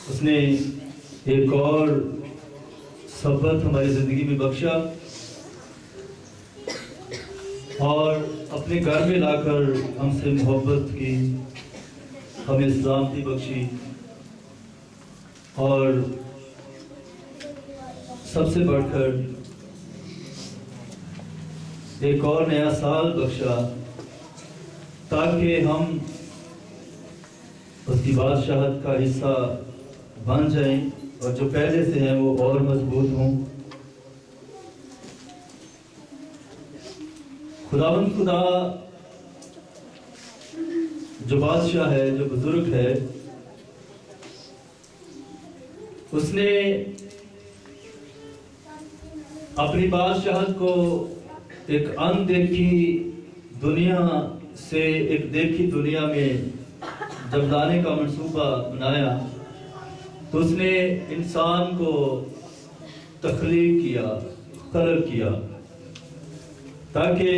اس نے ایک اور صحبت ہماری زندگی میں بخشا اور اپنے گھر میں لا کر ہم سے محبت کی، ہمیں سلامتی بخشی اور سب سے بڑھ کر ایک اور نیا سال بخشا تاکہ ہم اس کی بادشاہت کا حصہ بن جائیں اور جو پہلے سے ہیں وہ اور مضبوط ہوں۔ خداوند خدا جو بادشاہ ہے، جو بزرگ ہے، اس نے اپنی بادشاہت کو ایک اندیکھی دنیا سے ایک دیکھی دنیا میں جب لانے کا منصوبہ بنایا تو اس نے انسان کو تخلیق کیا، خلق کیا تاکہ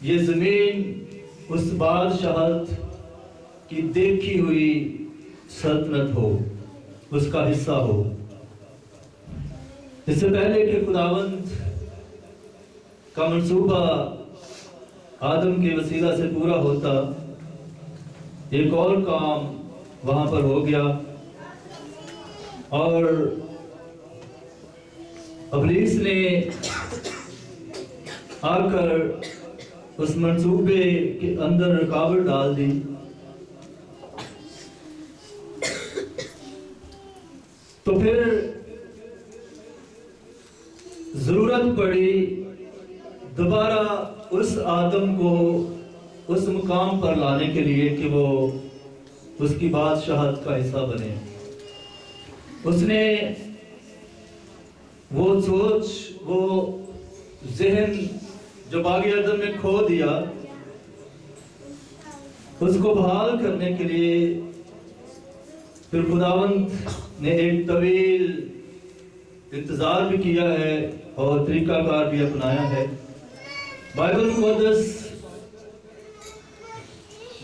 یہ زمین اس بادشاہت کی دیکھی ہوئی سلطنت ہو، اس کا حصہ ہو۔ اس سے پہلے کہ خداوند کا منصوبہ آدم کے وسیلہ سے پورا ہوتا، ایک اور کام وہاں پر ہو گیا اور ابلیس نے آ کر اس منصوبے کے اندر رکاوٹ ڈال دی۔ تو پھر ضرورت پڑی دوبارہ اس آدم کو اس مقام پر لانے کے لیے کہ وہ اس کی بادشاہت کا حصہ بنے۔ اس نے وہ سوچ، وہ ذہن جو باغ عدن میں کھو دیا، اس کو بحال کرنے کے لیے پھر خداوند نے ایک طویل انتظار بھی کیا ہے اور طریقہ کار بھی اپنایا ہے۔ بائبل مقدس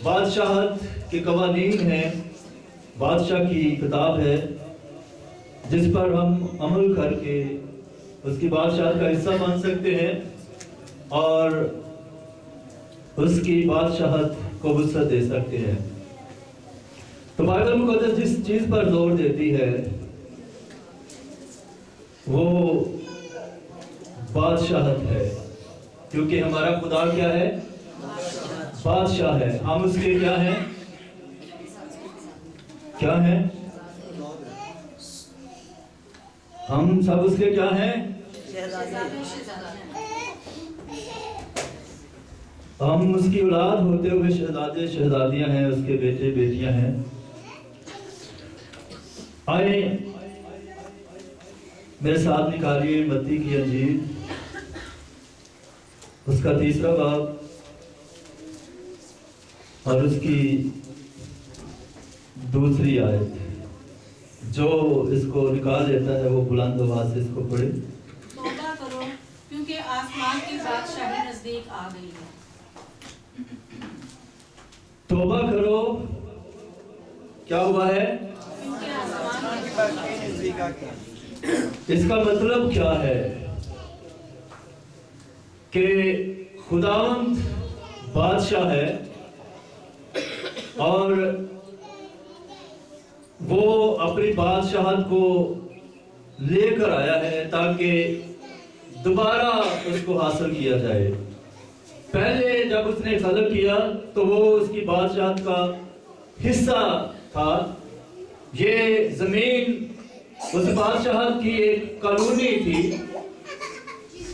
بادشاہت کے قوانین ہیں، بادشاہ کی کتاب ہے جس پر ہم عمل کر کے اس کی بادشاہت کا حصہ بن سکتے ہیں اور اس کی بادشاہت کو وسعت دے سکتے ہیں۔ تو بائبل مقدس جس چیز پر زور دیتی ہے وہ بادشاہت ہے، کیونکہ ہمارا خدا کیا ہے؟ بادشاہ ہے۔ ہم اس کے کیا ہیں؟ کیا ہیں؟ ہم سب اس کے کیا ہیں؟ ہم اس کی اولاد ہوتے ہوئے شہزادے شہزادیاں ہیں، اس کے بیٹے بیٹیاں ہیں۔ آئیں میرے ساتھ نکالیے متی کی انجیل، اس کا 3 باب اور اس کی 2 آیت۔ جو اس کو نکال دیتا ہے وہ بلند آواز سے اس کو پڑھے۔ توبہ کرو کیونکہ آسمان کی بادشاہی نزدیک آ گئی ہے۔ توبہ کرو، کیا ہوا ہے؟ کیونکہ آسمان کی بادشاہی نزدیک آ گئی ہے۔ اس کا مطلب کیا ہے کہ خداوند بادشاہ ہے اور وہ اپنی بادشاہت کو لے کر آیا ہے تاکہ دوبارہ اس کو حاصل کیا جائے۔ پہلے جب اس نے خلق کیا تو وہ اس کی بادشاہت کا حصہ تھا۔ یہ زمین اس بادشاہت کی ایک کالونی تھی،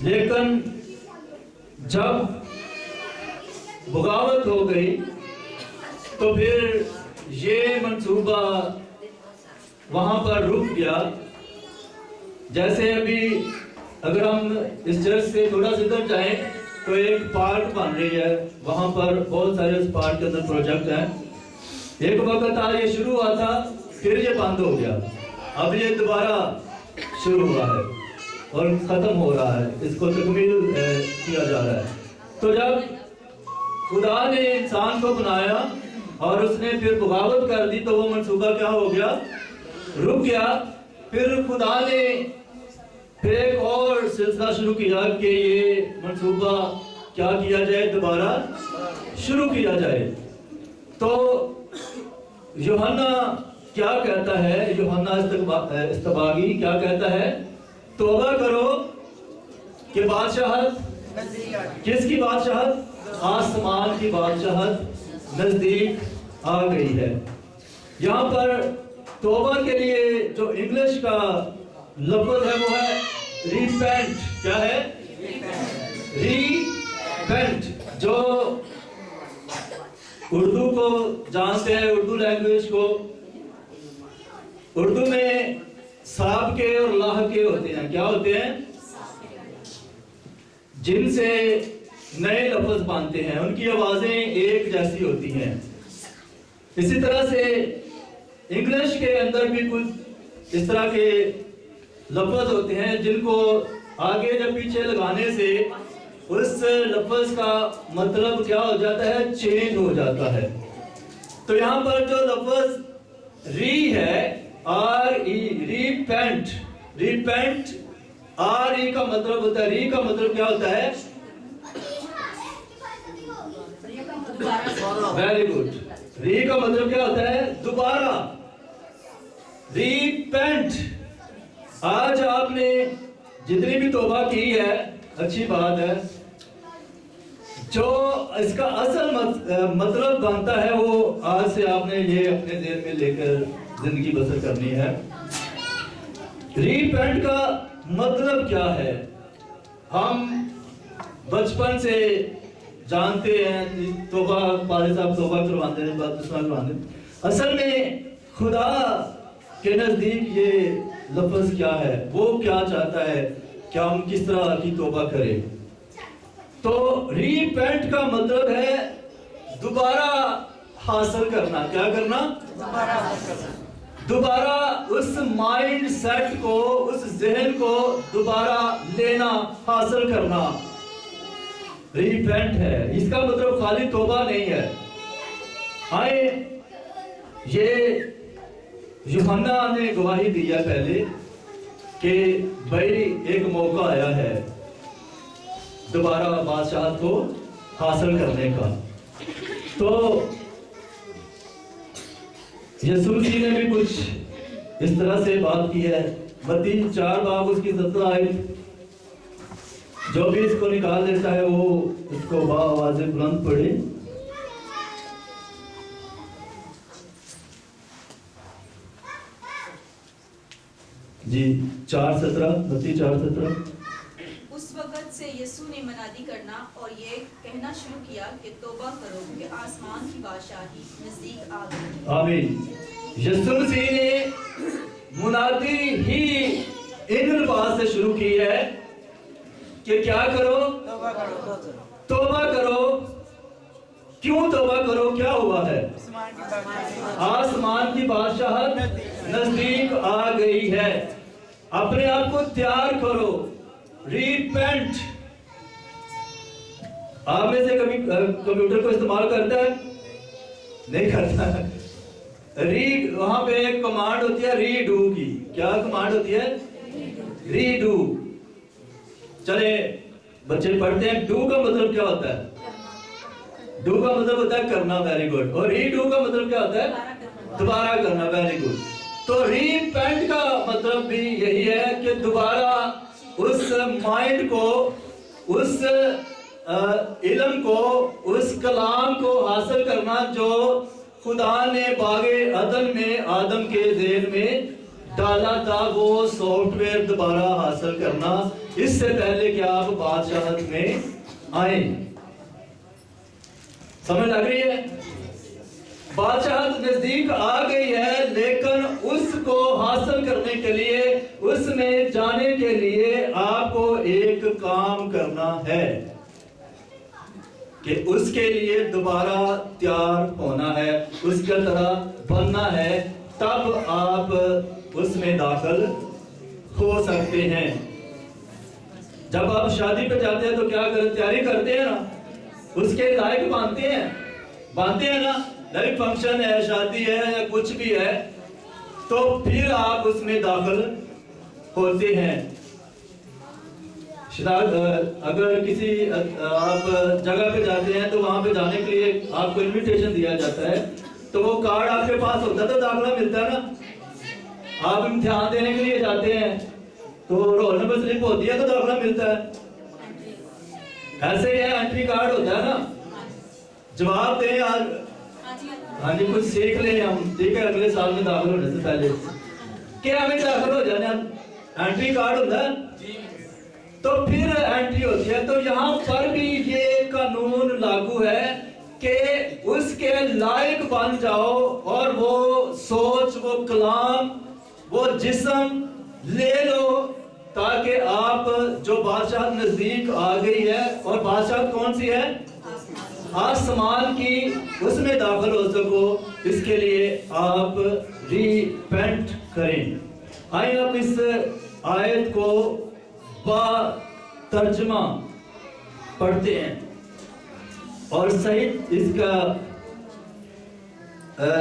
لیکن جب بغاوت ہو گئی تو پھر یہ منصوبہ وہاں پر رک گیا۔ جیسے ابھی اگر ہم اس چرچ سے تھوڑا ادھر جائیں تو ایک پارک بن رہی ہے، وہاں پر بہت سارے اس پارک کے اندر پروجیکٹ ہیں۔ ایک وقت یہ شروع ہوا تھا، پھر یہ بند ہو گیا، اب یہ دوبارہ شروع ہوا ہے اور ختم ہو رہا ہے، اس کو تکمیل کیا جا رہا ہے۔ تو جب خدا نے انسان کو بنایا اور اس نے پھر بغاوت کر دی تو وہ منصوبہ کیا ہو گیا؟ رک گیا۔ پھر خدا نے پھر ایک اور سلسلہ شروع کیا کہ یہ منصوبہ کیا کیا جائے؟ دوبارہ شروع کیا جائے۔ تو یوحنا کیا کہتا ہے؟ یوحنا استباغی کیا کہتا ہے؟ توبہ کرو کہ بادشاہت، کس کی بادشاہت؟ آسمان کی بادشاہت نزدیک آ گئی ہے۔ یہاں پر توبہ کے لیے جو انگلش کا لفظ ہے وہ ہے ریپینٹ۔ کیا ہے؟ ریپینٹ۔ جو اردو کو جانتے ہیں، اردو لینگویج کو، اردو میں سابقے اور لاحقے ہوتے ہیں۔ کیا ہوتے ہیں؟ جن سے نئے لفظ بنتے ہیں، ان کی آوازیں ایک جیسی ہوتی ہیں۔ اسی طرح سے انگلش کے اندر بھی کچھ اس طرح کے لفظ ہوتے ہیں جن کو آگے یا پیچھے لگانے سے اس لفظ کا مطلب کیا ہو جاتا ہے؟ چینج ہو جاتا ہے۔ تو یہاں پر جو لفظ ری ہے، R E, repent, repent, R E کا مطلب ہوتا ہے، ری کا مطلب کیا ہوتا ہے؟ Very good. ری کا مطلب کیا ہوتا ہے؟ دوبارہ۔ ریپینٹ۔ آج آپ نے جتنی بھی توبہ کی ہے اچھی بات ہے، جو اس کا اصل مطلب بنتا ہے وہ آج سے آپ نے یہ اپنے ذہن میں لے کر زندگی بسر کرنی ہے۔ ریپینٹ کا مطلب کیا ہے؟ ہم بچپن سے جانتے ہیں، توبہ پادری صاحب توبہ کرواتے ہیں، بپتسمہ کرواتے ہیں۔ اصل میں خدا کے نزدیک یہ لفظ کیا ہے، وہ کیا چاہتا ہے کہ ہم کس طرح کی توبہ کریں؟ تو ریپینٹ کا مطلب ہے دوبارہ حاصل کرنا۔ کیا کرنا؟ دوبارہ حاصل کرنا۔ دوبارہ اس مائنڈ سیٹ کو، اس ذہن کو دوبارہ لینا، حاصل کرنا ریپینٹ ہے۔ اس کا مطلب خالی توبہ نہیں ہے۔ آئے یہ یوحنا نے گواہی دیا پہلے کہ بھائی ایک موقع آیا ہے دوبارہ بادشاہت کو حاصل کرنے کا۔ تو یسوع مسیح نے بھی کچھ اس طرح سے بات کی ہے۔ متی 4 باب اس کی 17 آیت، جو بھی اس کو نکال دیتا ہے وہ اس کو بآواز بلند پڑھے۔ جی 4:17، متی 4:17۔ اس وقت سے یسوع نے منادی کرنا اور یہ کہنا شروع کیا کہ توبہ کرو کہ آسمان کی بادشاہی نزدیک آ گئی۔ آمین۔ یسوع مسیح نے منادی ہی ان الفاظ سے شروع کی ہے کہ کیا کرو؟ توبہ کرو۔ توبہ کرو۔ کیوں توبہ کرو؟ کیا ہوا ہے؟ آسمان کی بادشاہت نزدیک آ گئی ہے۔ اپنے آپ کو تیار کرو۔ ریپینٹ۔ آپ میں سے کبھی کمپیوٹر کو استعمال کرتا ہے؟ نہیں کرتا۔ وہاں پہ ایک کمانڈ ہوتی ہے ری ڈو کی۔ کیا کمانڈ ہوتی ہے؟ ری ڈو۔ چلے بچے پڑھتے ہیں، ڈو کا مطلب کیا ہوتا ہے؟ ڈو کا مطلب ہوتا ہے کرنا، ویری گڈ۔ اور ری ڈو کا مطلب کیا ہوتا ہے؟ دوبارہ کرنا، ویری گڈ۔ تو ریپینٹ کا مطلب بھی یہی ہے کہ دوبارہ اس مائنڈ کو، اس علم کو، اس کلام کو حاصل کرنا جو خدا نے باغ عدن میں آدم کے ذہن میں ڈالا تھا، وہ سافٹ ویئر دوبارہ حاصل کرنا اس سے پہلے کہ آپ بادشاہت میں آئیں۔ سمجھ لگ رہی ہے؟ بادشاہت نزدیک آ گئی ہے، لیکن اس کو حاصل کرنے کے لیے، اس میں جانے کے لیے آپ کو ایک کام کرنا ہے کہ اس کے لیے دوبارہ تیار ہونا ہے، اس کی طرح بننا ہے، تب آپ اس میں داخل ہو سکتے ہیں۔ جب آپ شادی پہ جاتے ہیں تو کیا کرتے؟ تیاری کرتے ہیں نا، اس کے لائق بنتے ہیں نا، लाइव फंक्शन है, शादी है या कुछ भी है, तो फिर आप उसमें दाखिल होते हैं। अगर किसी आप जगह पे जाते हैं तो वहां पे जाने के लिए आपको इनविटेशन दिया जाता है, तो वो कार्ड आपके पास होता है तो दाखिला मिलता है ना। आप इम्तिहान देने के लिए जाते हैं तो रोल नंबर स्लिप होती है तो दाखिला मिलता है। ऐसे ही एंट्री कार्ड होता है ना। जवाब दें आज। हाँ जी, कुछ सीख लें हम, ठीक है, अगले साल में दाखिल होने से पहले क्या हमें दाखिल हो जाने एंट्री कार्ड होता है तो फिर एंट्री होती है। तो यहाँ पर भी ये कानून लागू है कि उसके लायक बन जाओ और वो सोच, वो कलाम, वो जिस्म ले लो, ताकि आप जो बादशाह नजदीक आ गई है, और बादशाह कौन सी है? आसमान की, उसमें दाखिल हो सको। इसके लिए आप रिपेंट करें। आइए आप इस आयत को बा तर्जमा पढ़ते हैं और सही इसका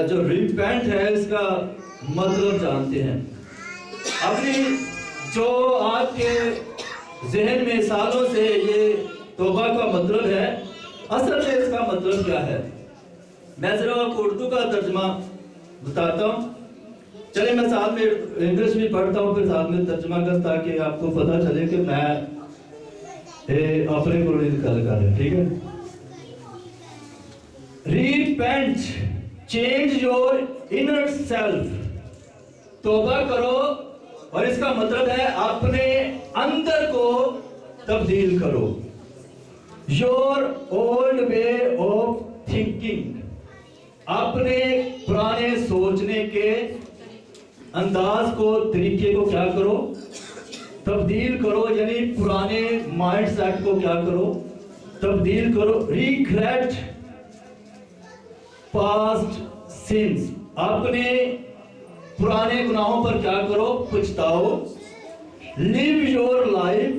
जो रिपेंट है इसका मतलब जानते हैं। अपनी जो आपके जहन में सालों से ये तौबा का मतलब है, असल में इसका मतलब क्या है, मैं सिर्फ आपको उर्दू का तर्जमा बताता हूँ। चलिए मैं साथ में इंग्लिश भी पढ़ता हूँ, फिर साथ में तर्जमा कर, ताकि आपको पता चले कि मैं अपने को गल कर रहा, ठीक है। Repent, change your inner self. तौबा करो और इसका मतलब है अपने अंदर को तब्दील करो। Your old way of thinking, अपने पुराने सोचने के अंदाज को, तरीके को क्या करो? तब्दील करो। यानी पुराने माइंड सेट को क्या करो? तब्दील करो। रिग्रेट पास्ट सिंस, अपने पुराने गुनाहों पर क्या करो? पछताओ। लिव योर लाइफ,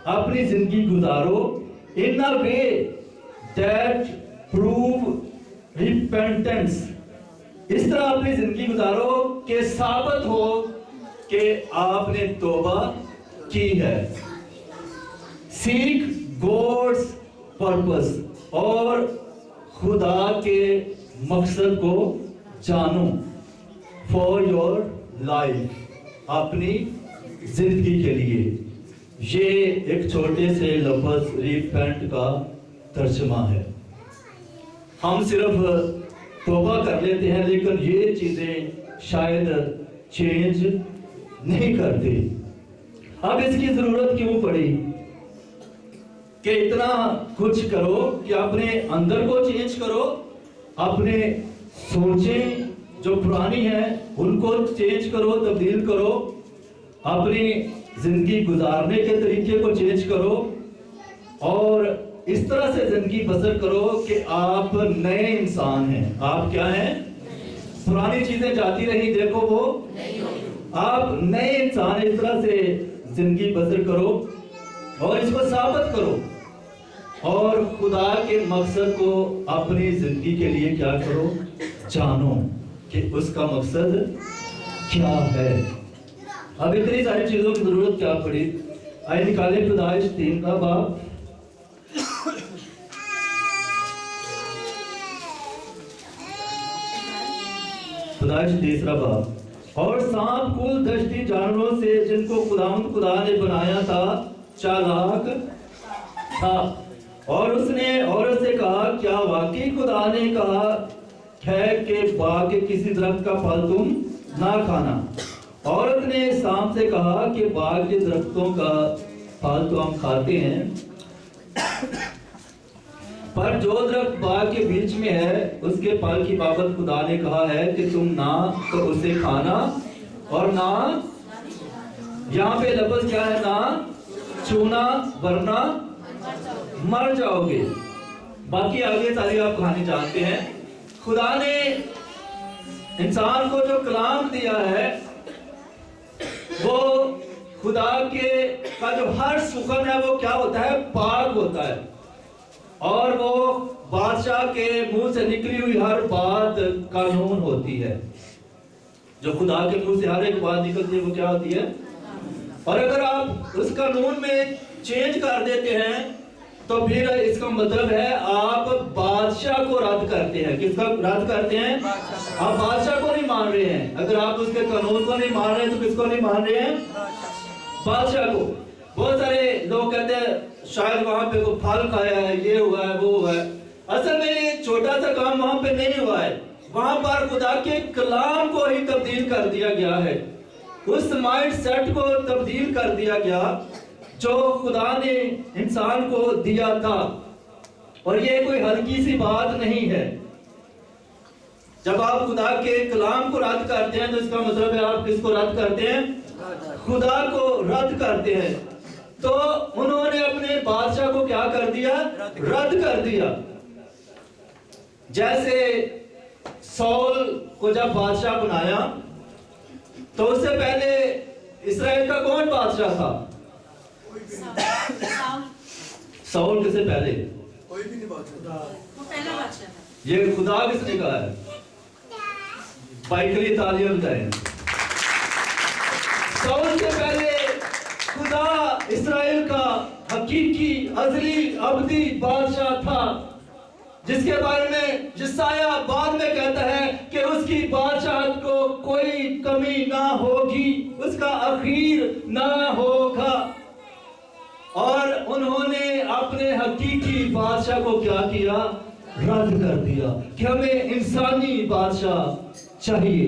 अपनी जिंदगी गुजारो इन अ वे दैट प्रूव रिपेंटेंस, इस तरह अपनी जिंदगी गुजारो कि साबित हो कि आपने तौबा की है। सीक गॉड्स पर्पस, और खुदा के मकसद को जानो। फॉर योर लाइफ, अपनी जिंदगी के लिए। ये एक छोटे से लफ्ज रिपेंट का तर्जुमा है। हम सिर्फ तौबा कर लेते हैं, लेकिन ये चीजें शायद चेंज नहीं करती। अब इसकी जरूरत क्यों पड़ी कि इतना कुछ करो कि अपने अंदर को चेंज करो, अपने सोचें जो पुरानी है उनको चेंज करो, तब्दील करो, अपनी जिंदगी गुजारने के तरीके को चेंज करो, और इस तरह से जिंदगी बसर करो कि आप नए इंसान हैं। आप क्या हैं? पुरानी चीजें जाती रही, देखो वो आप नए इंसान। इस तरह से जिंदगी बसर करो और इसको साबित करो, और खुदा के मकसद को अपनी जिंदगी के लिए क्या करो? जानो कि उसका मकसद क्या है। अब इतनी सारी चीजों की जरूरत क्या पड़ी? आइए निकाले पैदाइश 3 का बाब। पैदाइश 3 बाब। और सांप कुल दश्ती जानवरों से जिनको खुदा ने बनाया था चालाक था, और उसने औरत से कहा, क्या वाकई खुदा ने कहा है कि बाग के किसी दरख्त का फल तुम ना खाना? औरत ने सांप से कहा कि बाग के दरख्तों का फल तो हम खाते हैं, पर जो दरख्त बाग के बीच में है उसके फल की बाबत खुदा ने कहा है कि तुम ना तो उसे खाना और ना, यहाँ पे लफ्ज क्या है? ना छूना, वरना मर जाओगे। बाकी आगे सारी आप कहानी जानते हैं। खुदा ने इंसान को जो कलाम दिया है वो खुदा के का जो हर सुखन है वो क्या होता है? पाक होता है, और वो بادشاہ کے منہ سے نکلی ہوئی ہر بات قانون ہوتی ہے. جو خدا کے منہ سے ہر ایک بات نکلتی ہے وہ کیا ہوتی ہے؟ اور اگر آپ اس قانون میں چینج کر دیتے ہیں تو پھر اس کا مطلب ہے آپ بادشاہ کو رد کرتے ہیں. کس کا رد کرتے ہیں؟ آپ بادشاہ کو نہیں مان رہے ہیں. اگر آپ اس کے قانون کو نہیں مان رہے ہیں تو کس کو نہیں مان رہے ہیں؟ بادشاہ کو. بہت سارے لوگ کہتے ہیں شاید وہاں پہ کوئی پھل کھایا ہے, یہ ہوا ہے, وہ ہوا ہے. اصل میں یہ چھوٹا سا کام وہاں پہ نہیں ہوا ہے. وہاں پر خدا کے کلام کو ہی تبدیل کر دیا گیا ہے. اس مائنڈ سیٹ کو تبدیل کر دیا گیا جو خدا نے انسان کو دیا تھا. اور یہ کوئی ہلکی سی بات نہیں ہے. جب آپ خدا کے کلام کو رد کرتے ہیں تو اس کا مطلب ہے آپ کس کو رد کرتے ہیں؟ خدا کو رد کرتے ہیں. تو انہوں نے اپنے بادشاہ کو کیا کر دیا؟ رد کر دیا. جیسے سول کو جب بادشاہ بنایا تو اس سے پہلے اسرائیل کا کون بادشاہ تھا؟ سول کے سے پہلے کوئی بھی نہیں بادشاہ. وہ پہلا بادشاہ تھا. یہ خدا کس نے کہا ہے؟ بائبلی تعلیم دیں. سول سے پہلے خدا اسرائیل کا حقیقی ازلی ابدی بادشاہ تھا جس کے بارے میں یسایہ بعد میں کہتا ہے کہ اس کی بادشاہت کو کوئی کمی نہ ہوگی, اس کا اخیر نہ ہوگا. اور انہوں نے اپنے حقیقی بادشاہ کو کیا کیا؟ رد کر دیا کہ ہمیں انسانی بادشاہ چاہیے.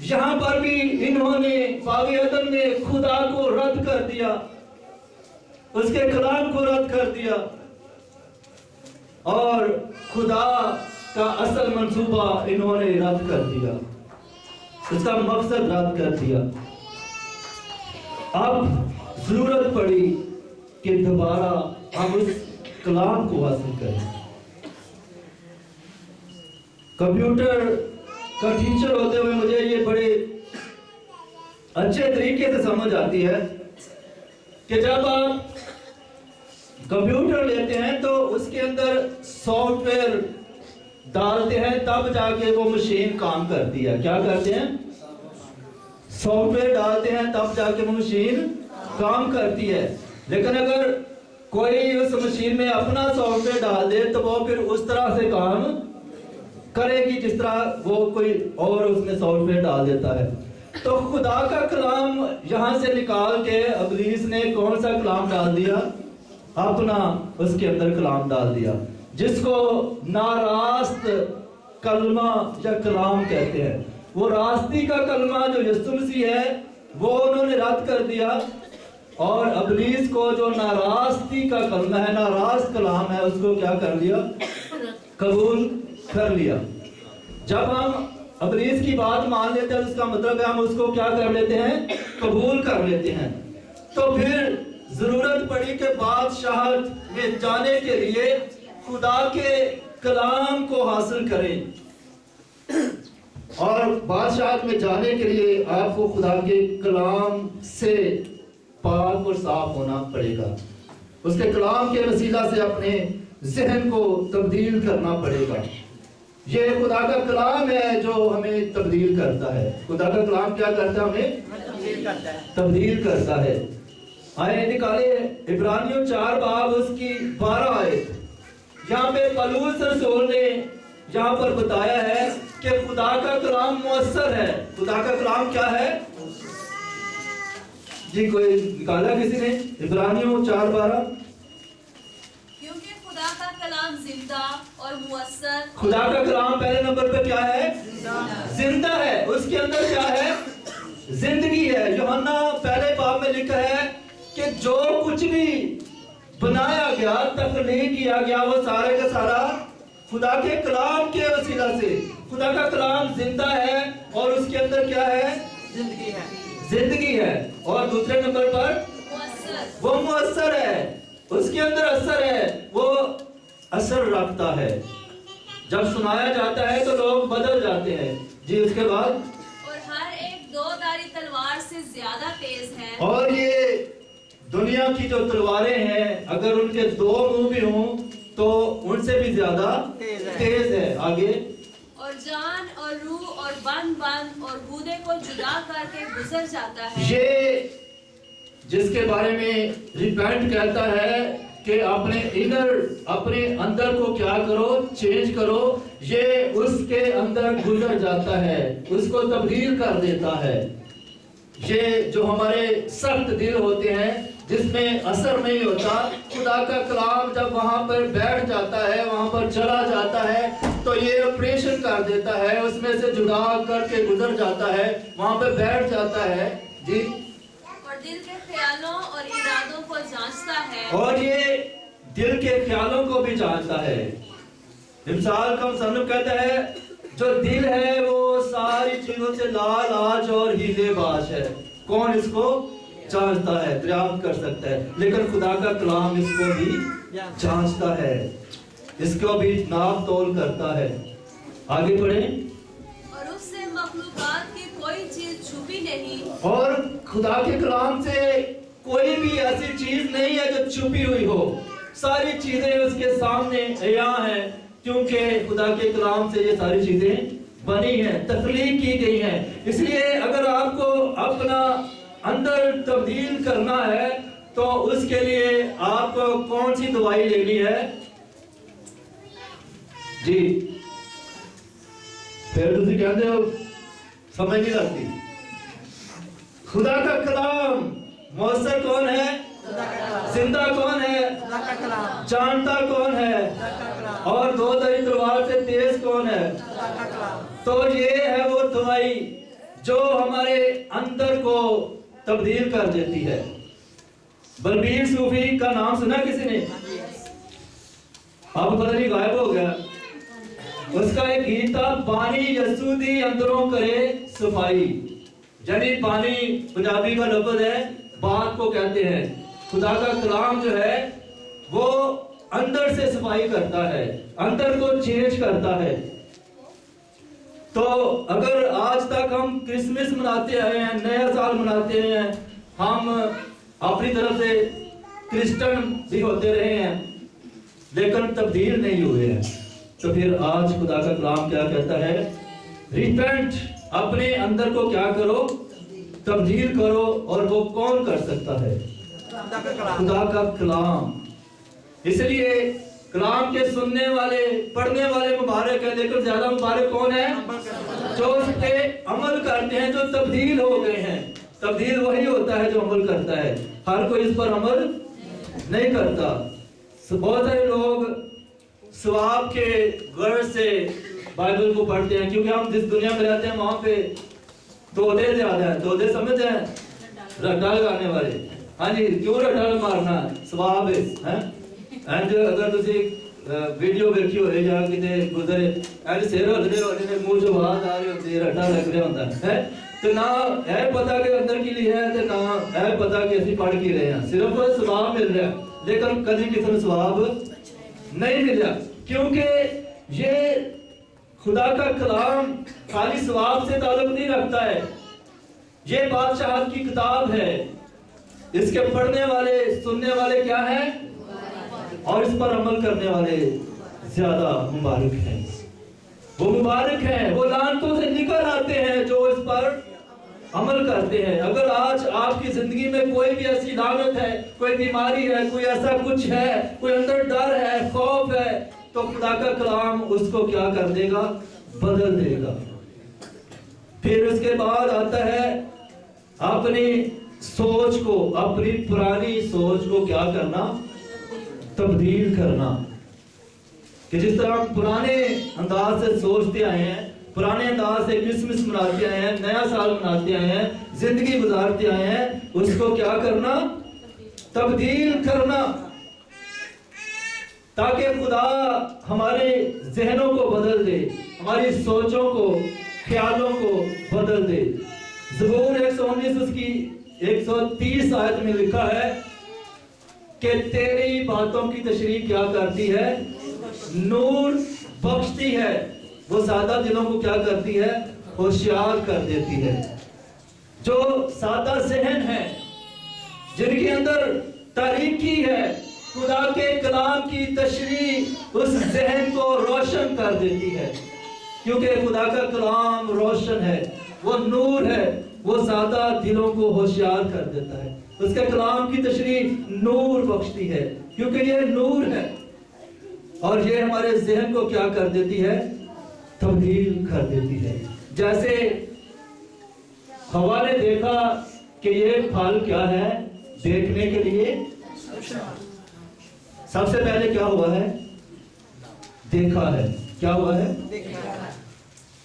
یہاں پر بھی انہوں نے باغ عدن میں خدا کو رد کر دیا, اس کے کلام کو رد کر دیا اور خدا کا اصل منصوبہ انہوں نے رد کر دیا, اس کا مقصد رد کر دیا. اب ضرورت پڑی کہ دوبارہ ہم اس کلام کو حاصل کریں. کمپیوٹر کا ٹیچر ہوتے ہوئے مجھے یہ بڑے اچھے طریقے سے سمجھ آتی ہے کہ جب آپ کمپیوٹر لیتے ہیں تو اس کے اندر سافٹ ویئر ڈالتے ہیں تب جا کے وہ مشین کام کرتی ہے. کیا کرتے ہیں؟ سافٹ ویئر ڈالتے ہیں تب جا کے وہ مشین کام کرتی ہے. لیکن اگر کوئی اس مشین میں اپنا سافٹ ویئر ڈال دے تو وہ پھر اس طرح سے کام کرے گی جس طرح وہ کوئی اور اس میں سافٹ ویئر ڈال دیتا ہے. تو خدا کا کلام یہاں سے نکال کے ابلیس نے کون سا کلام ڈال دیا؟ اپنا اس کے اندر کلام ڈال دیا جس کو ناراست کلمہ یا کلام کہتے ہیں. وہ راستی کا کلمہ جو یسوع مسیح ہے وہ انہوں نے رد کر دیا اور ابلیس کو جو ناراستی کا کلمہ ہے, ناراست کلام ہے, اس کو کیا کر لیا؟ قبول کر لیا. جب ہم ابلیس کی بات مان لیتے ہیں اس کا مطلب ہے ہم اس کو کیا کر لیتے ہیں؟ قبول کر لیتے ہیں. تو پھر ضرورت پڑی کہ بادشاہت میں جانے کے لیے خدا کے کلام کو حاصل کریں, اور بادشاہت میں جانے کے لیے آپ کو خدا کے کلام سے پاک اور صاف ہونا پڑے گا. اس کے کلام کے وسیلہ سے اپنے ذہن کو تبدیل کرنا پڑے گا. یہ خدا کا کلام ہے جو ہمیں تبدیل کرتا ہے. خدا کا کلام کیا کرتا ہے؟ ہمیں تبدیل کرتا ہے. آئے نکالے عبرانیوں 4 باب اس کی 12 آیت. یہاں پہ پولس رسول نے یہاں پر بتایا ہے کہ خدا کا کلام مؤثر ہے. خدا کا کلام کیا ہے؟ جی کوئی نکالا کسی نے؟ عبرانیوں 4:12. کیونکہ خدا کا کلام زندہ اور مؤثر. خدا کا کلام پہلے نمبر پہ کیا ہے؟ زندہ ہے. اس کے اندر کیا ہے؟ زندگی ہے. یوحنا پہلے باب میں لکھا ہے کہ جو کچھ بھی بنایا گیا, تخلیق کیا گیا, وہ سارے کا سارا خدا کے کلام کے وسیلہ سے. خدا کا کلام زندہ ہے اور اس کے اندر کیا ہے؟ زندگی ہے. زندگی ہے. اور دوسرے نمبر پر وہ مؤثر ہے. اس کے اندر اثر ہے, وہ اثر رکھتا ہے. جب سنایا جاتا ہے تو لوگ بدل جاتے ہیں. جی اس کے بعد اور ہر ایک 2 دھاری تلوار سے زیادہ تیز ہے. اور یہ دنیا کی جو تلواریں ہیں اگر ان کے 2 منہ بھی ہوں तो उनसे भी ज्यादा तेज है। आगे, और जान और रूह और बंद और गूदे को जुदा करके गुजर जाता है। ये जिसके बारे में रिपेंट कहता है कि अपने अंदर को क्या करो, चेंज करो, ये उसके अंदर गुजर जाता है, उसको तब्दील कर देता है। ये जो हमारे सख्त दिल होते हैं जिसमें असर नहीं होता, खुदा का कलाम जब वहां पर बैठ जाता है, वहां पर चला जाता है, तो ये ऑपरेशन कर देता है, उसमें से जुदा करके गुजर जाता है, वहां पर बैठ जाता है जी। और दिल के ख्यालों और इरादों को जांचता है। और ये दिल के ख्यालों को भी जांचता है। मिसाल का मुसन्निफ कहता है जो दिल है वो सारी चीजों से लालाज और हीलेबाज है। कौन इसको जांचता है, दरियाफ्त कर सकता है? लेकिन खुदा का कलाम इसको भी जांचता है, इसको भी नाप तोल करता है। आगे बढ़ें। और उससे मखलूकात की कोई चीज छुपी नहीं। और खुदा के कलाम से कोई भी ऐसी चीज नहीं है जो छुपी हुई हो, सारी चीजें उसके सामने अयां हैं, क्योंकि खुदा के कलाम से ये सारी चीजें बनी हैं, तख्लीक की गई हैं। इसलिए अगर आपको अपना अंदर तब्दील करना है तो उसके लिए आपको कौन सी दवाई लेनी है जी? फिर तुम कहते हो समझ नहीं लगती। खुदा का कलाम मौसर कौन है? जिंदा कौन है? जानता कौन है? और दो धारी तलवार से तेज कौन है? तो ये है वो दवाई जो हमारे अंदर को तब्दील कर देती है। बलबीर सूफी का नाम सुना किसी ने? अब पता नहीं गायब हो गया। उसका एक गीत था, पानी यसूदी अंदरों करे सफाई। यानी पानी पंजाबी का लफ्ज है, बात को कहते हैं। खुदा का कलाम जो है वो अंदर से सफाई करता है, अंदर को चेंज करता है। तो अगर आज तक हम क्रिसमस मनाते आए हैं, नया साल मनाते हैं, हम अपनी तरफ से क्रिश्चियन भी होते रहे हैं, लेकिन तब्दील नहीं हुए हैं, तो फिर आज खुदा का कलाम क्या कहता है? रिपेंट, अपने अंदर को क्या करो? तब्दील करो। और वो कौन कर सकता है? खुदा का कलाम। इसलिए कलाम के सुनने वाले, पढ़ने वाले मुबारक है, लेकिन ज्यादा मुबारक कौन है? जो उस पे अमल करते हैं, जो तब्दील हो गए हैं। तब्दील वही होता है जो अमल करता है, हर कोई इस पर अमल नहीं करता। बहुत सारे लोग सवाब के गर्ज से बाइबल को पढ़ते हैं, क्योंकि हम जिस दुनिया में रहते हैं वहां पे तोते ज्यादा है। तोते समझते हैं? रट्टा लगाने वाले। हाँ जी, क्यों रट्टा मारना? सवाब है। एंड अगर तुसी वीडियो देखी हो या किते गुजरे एंड सिर हल्ले होने ने मुंह चों आवाज आ रही होती है, रट्टा लग रहा होता है, तो ना है पता कि अंदर की ली है, तो ना है पता कि ਅਸੀਂ पढ़ की रहे हैं। सिर्फ सवाब मिल रहा है, लेकिन कभी किसी को सवाब नहीं मिला, क्योंकि ये खुदा का कलाम खाली सवाब से ताल्लुक नहीं रखता है। ये बादशाह की किताब है, इसके पढ़ने वाले, सुनने वाले क्या है? और इस पर अमल करने वाले ज्यादा मुबारक हैं। वो मुबारक हैं, वो लानतों से निकल आते हैं जो इस पर अमल करते हैं। अगर आज आपकी जिंदगी में कोई भी ऐसी लानत है, कोई बीमारी है, कोई ऐसा कुछ है, कोई अंदर डर है, खौफ है, तो खुदा का कलाम उसको क्या कर देगा? बदल देगा। फिर उसके बाद आता है अपनी सोच को, अपनी पुरानी सोच को क्या करना? तब्दील करना। कि जिस तरह हम पुराने अंदाज से सोचते आए हैं, पुराने अंदाज से क्रिसमस मनाते आए हैं, नया साल मनाते आए हैं, जिंदगी गुजारते आए हैं, उसको क्या करना? तब्दील करना, ताकि खुदा हमारे जहनों को बदल दे, हमारी सोचों को, ख्यालों को बदल दे। ज़बूर 119 उसकी 130 आयत में लिखा है कि तेरी बातों की तशरीह क्या करती है? नूर बख्शती है। वो सादा दिलों को क्या करती है? होशियार कर देती है। जो सादा ज़हन है, जिनके अंदर तारीकी है, خدا کے کلام کی تشریح اس ذہن کو روشن کر دیتی ہے، کیونکہ خدا کا کلام روشن ہے، وہ نور ہے، وہ زیادہ دلوں کو ہوشیار کر دیتا ہے۔ اس کے کلام کی تشریح نور بخشتی ہے، کیونکہ یہ نور ہے، اور یہ ہمارے ذہن کو کیا کر دیتی ہے؟ تبدیل کر دیتی ہے۔ جیسے ہوا نے دیکھا کہ یہ پھل کیا ہے، دیکھنے کے لیے سب سے پہلے کیا ہوا ہے؟ دیکھا ہے۔ کیا ہوا ہے؟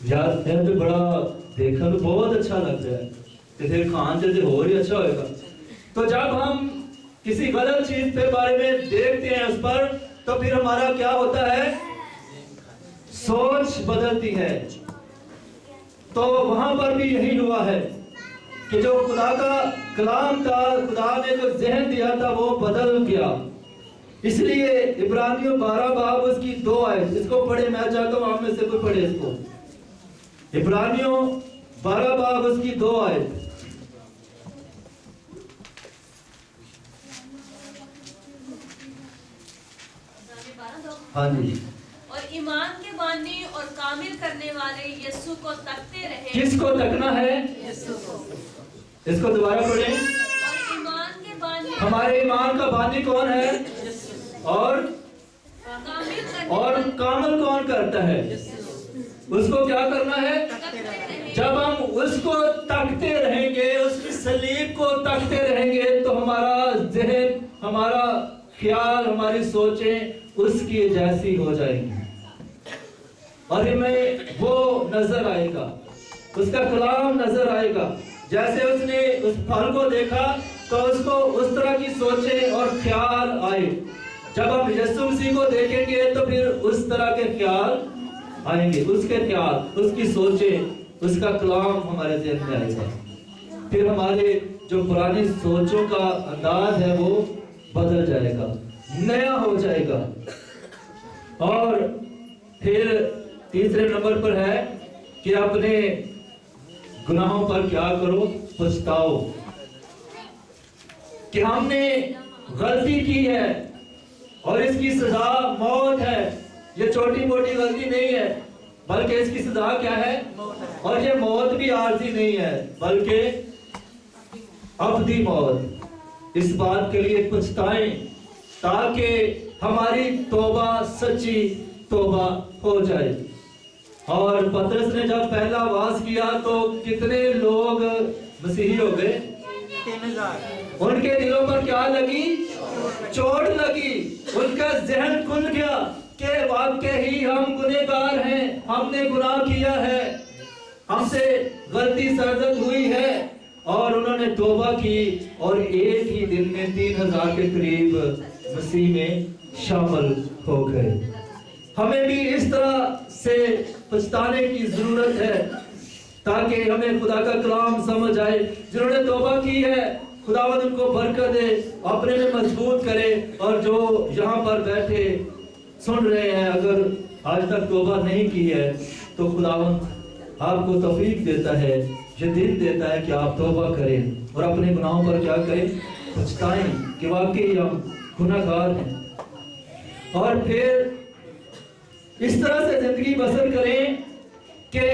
یار یہ تو بڑا دیکھا تو بہت اچھا لگ رہا ہے، پھر کھان سے اور ہی اچھا ہوئے گا۔ تو جب ہم کسی غلط چیز پہ بارے میں دیکھتے ہیں اس پر، تو پھر ہمارا کیا ہوتا ہے؟ سوچ بدلتی ہے۔ تو وہاں پر بھی یہی ہوا ہے کہ جو خدا کا کلام تھا، خدا نے جو ذہن دیا تھا وہ بدل گیا۔ اس لیے عبرانیوں 12 باب اس کی 2 آیت، اس کو پڑھے، میں چاہتا ہوں آپ میں سے کوئی پڑھے اس کو۔ عبرانیوں 12 باب اس کی 2 آیت۔ ہاں جی۔ اور ایمان کے بانی اور کامل کرنے والے یسوع کو تکتے رہے۔ کس کو تکنا ہے؟ اس کو دوبارہ پڑھیں۔ اور ایمان کے بانی، ہمارے ایمان کا بانی کون ہے؟ اور کامل کون کرتا ہے؟ اس کو کیا کرنا ہے؟ جب ہم اس کو تکتے رہیں گے، اس کی صلیب کو تکتے رہیں گے، تو ہمارا ذہن، ہمارا خیال، ہماری سوچیں اس کی جیسی ہو جائیں گی، اور ہمیں وہ نظر آئے گا، اس کا کلام نظر آئے گا۔ جیسے اس نے اس پھل کو دیکھا تو اس کو اس طرح کی سوچیں اور خیال آئے۔ جب ہم یسوع مسیح کو دیکھیں گے تو پھر اس طرح کے خیال آئیں گے، اس کے خیال، اس کی سوچیں، اس کا کلام ہمارے ذہن میں آئے گا۔ پھر ہمارے جو پرانی سوچوں کا انداز ہے وہ بدل جائے گا، نیا ہو جائے گا۔ اور پھر تیسرے نمبر پر ہے کہ اپنے گناہوں پر کیا کرو؟ پچھتاؤ، کہ ہم نے غلطی کی ہے اور اس کی سزا موت ہے۔ یہ چھوٹی موٹی غلطی نہیں ہے، بلکہ اس کی سزا کیا ہے؟ اور یہ موت بھی عارضی نہیں ہے، بلکہ ابدی موت۔ اس بات کے لیے پچھتائیں تاکہ ہماری توبہ سچی توبہ ہو جائے۔ اور پطرس نے جب پہلا واز کیا تو کتنے لوگ مسیحی ہو گئے؟ 3000۔ ان کے دلوں پر کیا لگی؟ چوٹ لگی۔ ان کا ذہن کھل گیا کہ واقعی ہم گنہگار ہیں، ہم نے گناہ کیا ہے، ہم سے غلطی سرزد ہوئی ہے، اور انہوں نے توبہ کی، اور ایک ہی دن میں 3000 کے قریب مسیح میں شامل ہو گئے۔ ہمیں بھی اس طرح سے پچھتانے کی ضرورت ہے تاکہ ہمیں خدا کا کلام سمجھ آئے۔ جنہوں نے توبہ کی ہے خداوند ان کو برکت دے، اپنے میں مضبوط کرے، اور جو یہاں پر بیٹھے سن رہے ہیں اگر آج تک توبہ نہیں کی ہے تو خداوند آپ کو توفیق دیتا ہے، یہ دن دیتا ہے کہ آپ توبہ کریں اور اپنے گناہوں پر کیا کریں؟ پچھتائیں کہ واقعی ہم گناہگار ہیں، اور پھر اس طرح سے زندگی بسر کریں کہ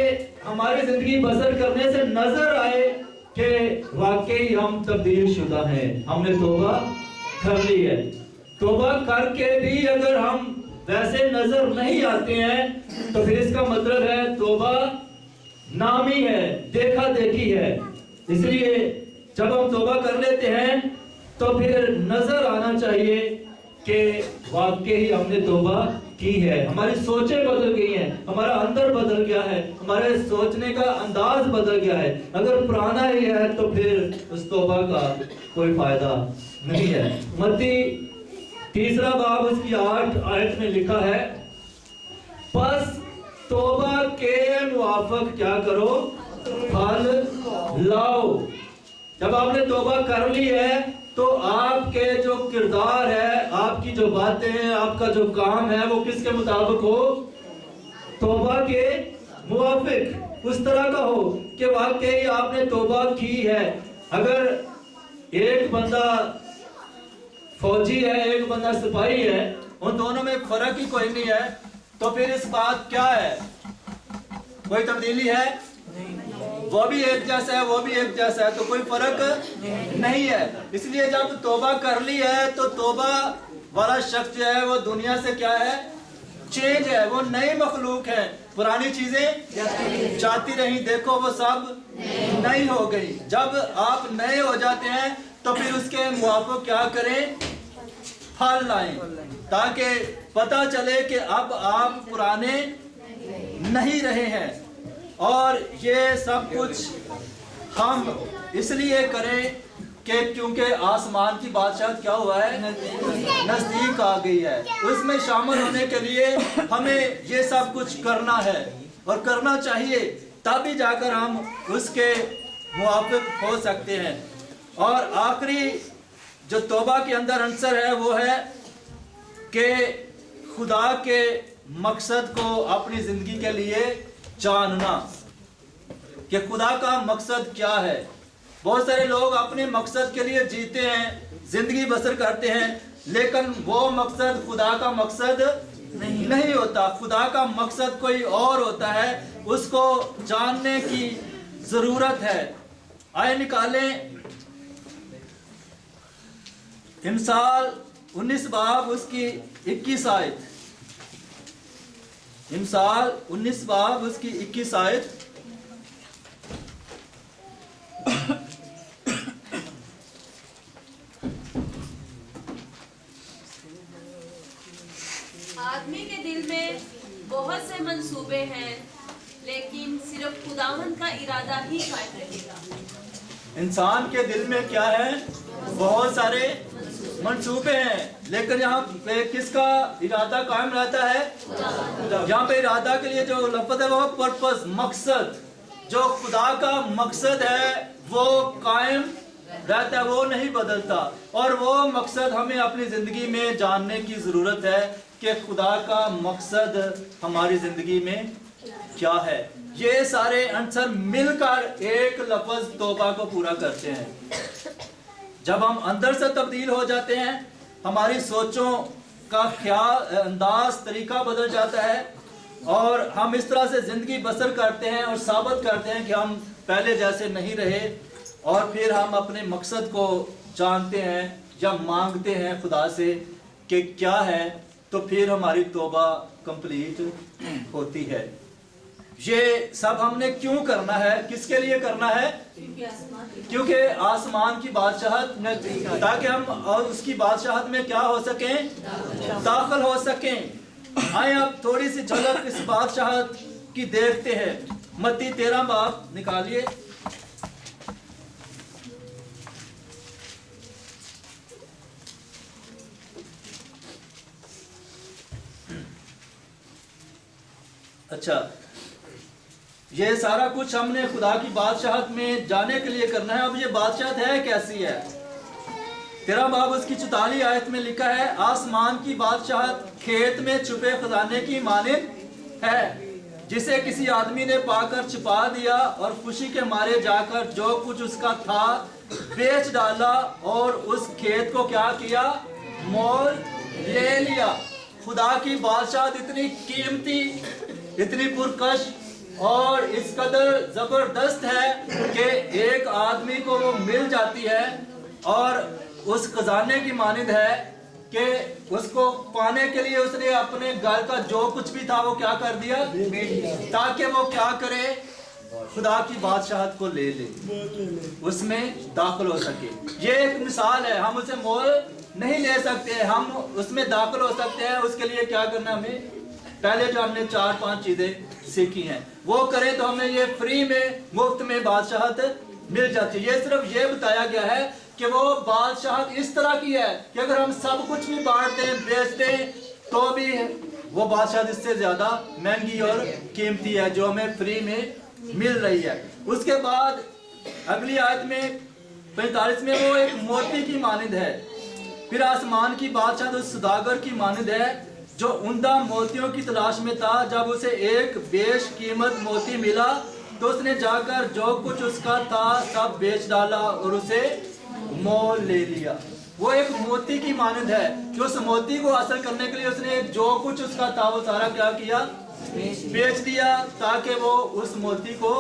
ہماری زندگی بسر کرنے سے نظر آئے کہ واقعی ہم تبدیل شدہ ہیں، ہم نے توبہ کر لی ہے۔ توبہ کر کے بھی اگر ہم ویسے نظر نہیں آتے ہیں تو پھر اس کا مطلب ہے توبہ نامی ہے، دیکھا دیکھی ہے۔ اس لیے جب ہم توبہ کر لیتے ہیں تو پھر نظر آنا چاہیے کہ واقعی ہم نے توبہ کی ہے، ہماری سوچیں بدل گئی ہیں، ہمارا اندر بدل گیا ہے، ہمارے سوچنے کا انداز بدل گیا ہے۔ اگر پرانا ہی ہے تو پھر اس توبہ کا کوئی فائدہ نہیں ہے۔ متی 3 باب اس کی 8 آیت میں لکھا ہے، پس توبہ کے موافق کیا کرو؟ پھل لاؤ۔ جب آپ نے توبہ کر لی ہے تو آپ کے جو کردار ہے، آپ کی جو باتیں ہیں، آپ کا جو کام ہے وہ کس کے مطابق ہو؟ توبہ کے موافق، اس طرح کا ہو کہ واقعی آپ نے توبہ کی ہے۔ اگر ایک بندہ फौजी है, एक बंदा सिपाही है, उन दोनों में फर्क ही कोई नहीं है, तो फिर इस बात क्या है? कोई तब्दीली है? वो भी एक जैसा है, वो भी एक जैसा है, तो कोई फर्क नहीं है। इसलिए जब तौबा कर ली है तो तौबा वाला शख्स जो है वो दुनिया से क्या है? चेंज है, वो नई मखलूक है। पुरानी चीजें जाती रही, देखो वो सब नई हो गई। जब आप नए हो जाते हैं तो फिर उसके मुआफ़िक क्या करें? फल लाएं, ताकि पता चले कि अब आप पुराने नहीं रहे हैं। और ये सब कुछ हम इसलिए करें कि क्योंकि आसमान की बादशाहत क्या हुआ है? नज़दीक आ गई है। उसमें शामिल होने के लिए हमें ये सब कुछ करना है और करना चाहिए, तभी जाकर हम उसके मुआफ़िक हो सकते हैं। और आखिरी जो तौबा के अंदर अंसर है वो है कि खुदा के मकसद को अपनी ज़िंदगी के लिए जानना, कि खुदा का मकसद क्या है। बहुत सारे लोग अपने मकसद के लिए जीते हैं, ज़िंदगी बसर करते हैं, लेकिन वो मकसद खुदा का मकसद नहीं होता। खुदा का मकसद कोई और होता है, उसको जानने की ज़रूरत है। आइए निकालें इमसाल 19 बाब उसकी 21 आयत। इमसाल 19 बाब उसकी 21 आयत। आदमी के दिल में बहुत से मंसूबे हैं, लेकिन सिर्फ खुदावंद का इरादा ही कायम रहेगा। इंसान के दिल में क्या है? बहुत सारे मंसूबे हैं, लेकिन यहाँ पे किसका इरादा कायम रहता है? यहाँ पे इरादा के लिए जो लफ्ज़ है वो पर्पस, मकसद। जो खुदा का मकसद है वो कायम रहता है, वो नहीं बदलता। और वो मकसद हमें अपनी ज़िंदगी में जानने की ज़रूरत है कि खुदा का मकसद हमारी ज़िंदगी में क्या है। ये सारे आंसर मिलकर एक लफ्ज़ तौबा को पूरा करते हैं। जब हम अंदर से तब्दील हो जाते हैं, हमारी सोचों का ख्याल, अंदाज, तरीका बदल जाता है और हम इस तरह से ज़िंदगी बसर करते हैं और साबित करते हैं कि हम पहले जैसे नहीं रहे। और फिर हम अपने मकसद को जानते हैं या मांगते हैं खुदा से कि क्या है, तो फिर हमारी तौबा कंप्लीट होती है। ये सब हमने क्यों करना है? किसके लिए करना है? क्योंकि आसमान की बादशाहत में, ताकि हम और उसकी बादशाहत में क्या हो सकें? दाखिल हो सकें। आए अब थोड़ी सी झलक इस बादशाहत की देखते हैं। मत्ती 13 बाब निकालिए। अच्छा, ये सारा कुछ हमने खुदा की बादशाहत में जाने के लिए करना है। अब ये बादशाहत है कैसी है? 13 बाब उसकी 44 आयत में लिखा है, आसमान की बादशाहत खेत में छुपे खजाने की मानिंद है, जिसे किसी आदमी ने पाकर छुपा दिया और खुशी के मारे जाकर जो कुछ उसका था बेच डाला और उस खेत को क्या किया? मोल ले लिया। खुदा की बादशाहत इतनी कीमती, इतनी पुरकश और इस कदर जबरदस्त है कि एक आदमी को वो मिल जाती है और उस खजाने की मानिंद है कि उसको पाने के लिए उसने अपने घर का जो कुछ भी था वो क्या कर दिया? ताकि वो क्या करे? खुदा की बादशाहत को ले ले, उसमें दाखिल हो सके। ये एक मिसाल है, हम उसे मोल नहीं ले सकते, हम उसमें दाखिल हो सकते हैं। उसके लिए क्या करना? हमें पहले जो हमने 4-5 चीजें सीखी हैं वो करें तो हमें ये फ्री में, मुफ्त में बादशाहत मिल जाती है। ये सिर्फ ये बताया गया है कि वो बादशाहत इस तरह की है कि अगर हम सब कुछ भी बांट दें, बेच दें, तो भी वो बादशाहत इससे ज्यादा महंगी और कीमती है जो हमें फ्री में मिल रही है। उसके बाद अगली आयत में 45 में वो एक मोती की मानिंद है। फिर आसमान की बादशाहत उस सौदागर की मानिंद है जो उम्दा मोतियों की तलाश में था। जब उसे एक बेश कीमत मोती मिला तो उसने जाकर जो कुछ उसका था सब बेच डाला और उसे मोल ले लिया। वो एक मोती की मानंद है कि उस मोती को हासिल करने के लिए उसने जो कुछ उसका था वो सारा क्या किया, बेच दिया ताकि वो उस मोती को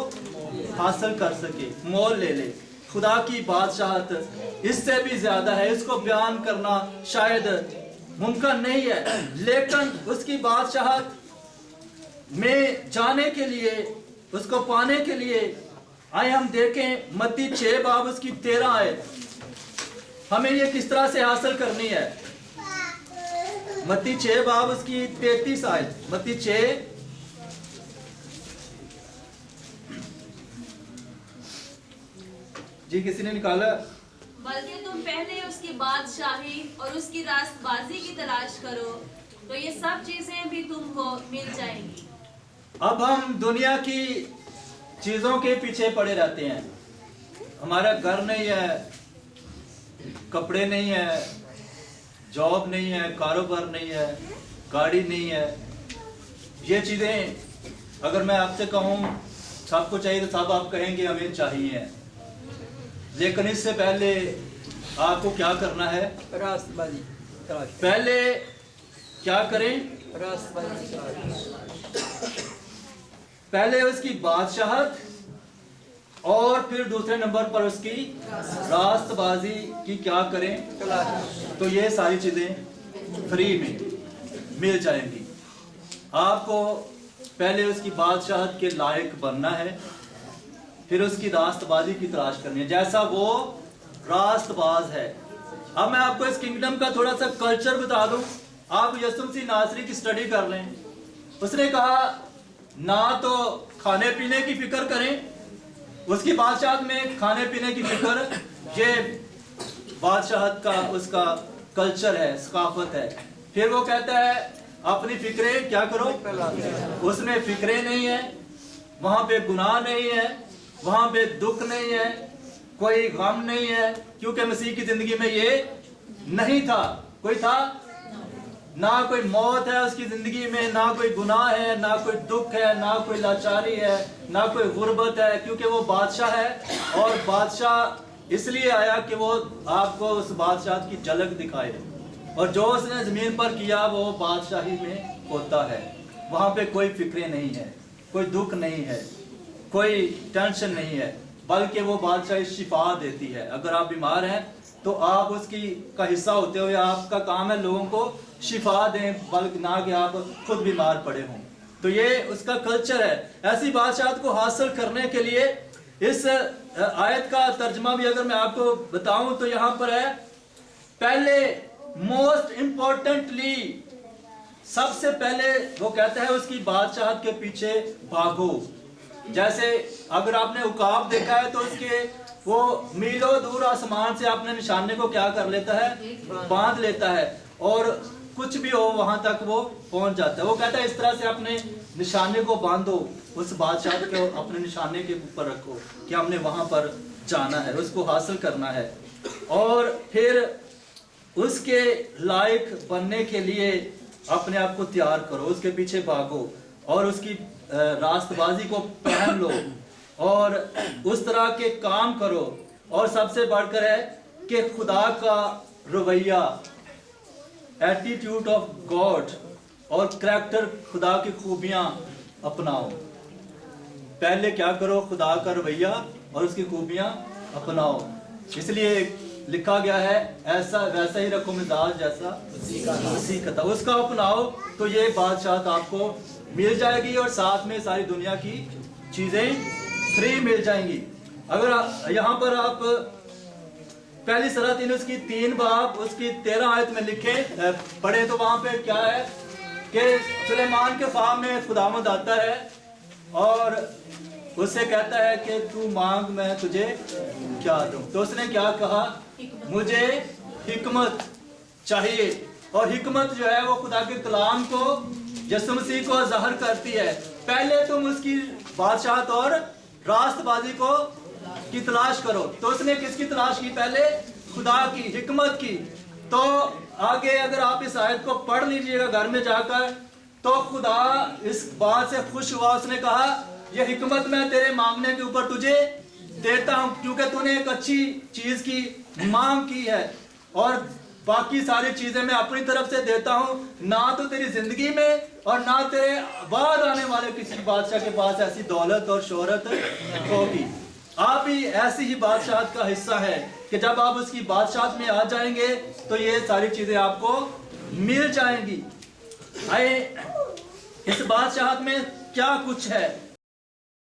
हासिल कर सके, मोल ले ले। खुदा की बादशाहत इससे भी ज्यादा है, इसको बयान करना शायद मुमकिन नहीं है, लेकिन उसकी बादशाहत में जाने के लिए, उसको पाने के लिए आए हम देखें मत्ती 6 बाब उसकी 13 आयत हमें ये किस तरह से हासिल करनी है। मत्ती 6 बाब उसकी 33 आयत, मत्ती 6 जी किसी ने निकाला। बल्कि तुम पहले उसकी बादशाही और उसकी रास्तबाजी की तलाश करो तो ये सब चीजें भी तुमको मिल जाएंगी। अब हम दुनिया की चीजों के पीछे पड़े रहते हैं, हमारा घर नहीं है, कपड़े नहीं है, जॉब नहीं है, कारोबार नहीं है, गाड़ी नहीं है। ये चीजें अगर मैं आपसे कहूँ सबको चाहिए तो सब आप कहेंगे हमें चाहिए, लेकिन इससे पहले आपको क्या करना है, रास्तबाजी तलाश, पहले क्या करें, रास्तबाजी तलाश, पहले उसकी बादशाहत और फिर दूसरे नंबर पर उसकी रास्तबाजी की क्या करें, तलाश। तो ये सारी चीजें फ्री में मिल जाएंगी। आपको पहले उसकी बादशाहत के लायक बनना है, फिर उसकी रास्तबाजी की तलाश करनी है जैसा वो रास्तबाज है। अब मैं आपको इस किंगडम का थोड़ा सा कल्चर बता दूं। आप यीशु मसीह नासरी की स्टडी कर लें। उसने कहा ना तो खाने पीने की फिक्र करें, उसकी बादशाहत में खाने पीने की फिक्र, ये बादशाहत का उसका कल्चर है, सकाफत है। फिर वो कहता है अपनी फिक्रें क्या करो, उसमें फिक्रें नहीं है, वहां पे गुनाह नहीं है, वहां पे दुख नहीं है, कोई गम नहीं है, क्योंकि मसीह की जिंदगी में ये नहीं था। कोई था ना, कोई मौत है उसकी जिंदगी में, ना कोई गुनाह है, ना कोई दुख है, ना कोई लाचारी है, ना कोई गुर्बत है, क्योंकि वो बादशाह है। और बादशाह इसलिए आया कि वो आपको उस बादशाह की झलक दिखाए, और जो उसने जमीन पर किया वो बादशाही में होता है। वहां पे कोई फिक्रें नहीं है, कोई दुख नहीं है, कोई टेंशन नहीं है, बल्कि वो बादशाही शिफा देती है। अगर आप बीमार हैं तो आप उसकी का हिस्सा होते हुए आपका काम है लोगों को शिफा दें, बल्कि ना कि आप खुद बीमार पड़े हों। तो ये उसका कल्चर है। ऐसी बादशाहत को हासिल करने के लिए इस आयत का तर्जमा भी अगर मैं आपको बताऊं तो यहाँ पर है, पहले मोस्ट इम्पोर्टेंटली, सबसे पहले वो कहता है उसकी बादशाहत के पीछे भागो। जैसे अगर आपने उकाब देखा है तो उसके वो मीलों दूर आसमान से अपने निशाने को क्या कर लेता है, बांध लेता है, और कुछ भी हो वहां तक वो पहुंच जाता है। वो कहता है इस तरह से अपने निशाने को बांधो, उस बादशाह को अपने निशाने के ऊपर रखो कि हमने वहां पर जाना है, उसको हासिल करना है। और फिर उसके लायक बनने के लिए अपने आप को तैयार करो, उसके पीछे भागो और उसकी रास्तबाजी को पहन लो और उस तरह के काम करो। और सबसे बढ़कर है कि खुदा का रवैया, एटीट्यूड ऑफ गॉड और करैक्टर, खुदा की खूबियां अपनाओ। पहले क्या करो, खुदा का रवैया और उसकी खूबियां अपनाओ। इसलिए लिखा गया है ऐसा वैसा ही रखो मिजाज जैसा मसीह का था, उसका अपनाओ तो ये बादशाहत आपको मिल जाएगी और साथ में सारी दुनिया की चीजें फ्री मिल जाएंगी। अगर यहाँ पर आप पहली सरातीन उसकी 3 बाब उसकी 13 आयत में लिखे पढ़े तो वहां पे क्या है कि सुलेमान के फार्म में खुदावंद आता है और उससे कहता है कि तू मांग मैं तुझे क्या दूं। तो उसने क्या कहा, मुझे हिकमत चाहिए। और हिकमत जो है वो खुदा के कलाम को, यीशु मसीह को ज़ाहिर करती है। पहले तुम उसकी बादशाहत और रास्तबाजी को की तलाश करो। तो उसने किसकी तलाश की, पहले खुदा की, हिकमत की। तो आगे अगर आप इस आयत को पढ़ लीजिएगा घर में जाकर, तो खुदा इस बात से खुश हुआ। उसने कहा ये हिकमत मैं तेरे मांगने के ऊपर तुझे देता हूं, क्योंकि तूने एक अच्छी चीज की मांग की है। اور باقی ساری چیزیں میں اپنی طرف سے دیتا ہوں, نہ تو تیری زندگی میں اور نہ تیرے بعد آنے والے کسی بادشاہ کے پاس ایسی دولت اور شہرت ہوگی. آپ بھی ایسی ہی بادشاہت کا حصہ ہے کہ جب آپ اس کی بادشاہت میں آ جائیں گے تو یہ ساری چیزیں آپ کو مل جائیں گی. آئے اس بادشاہت میں کیا کچھ ہے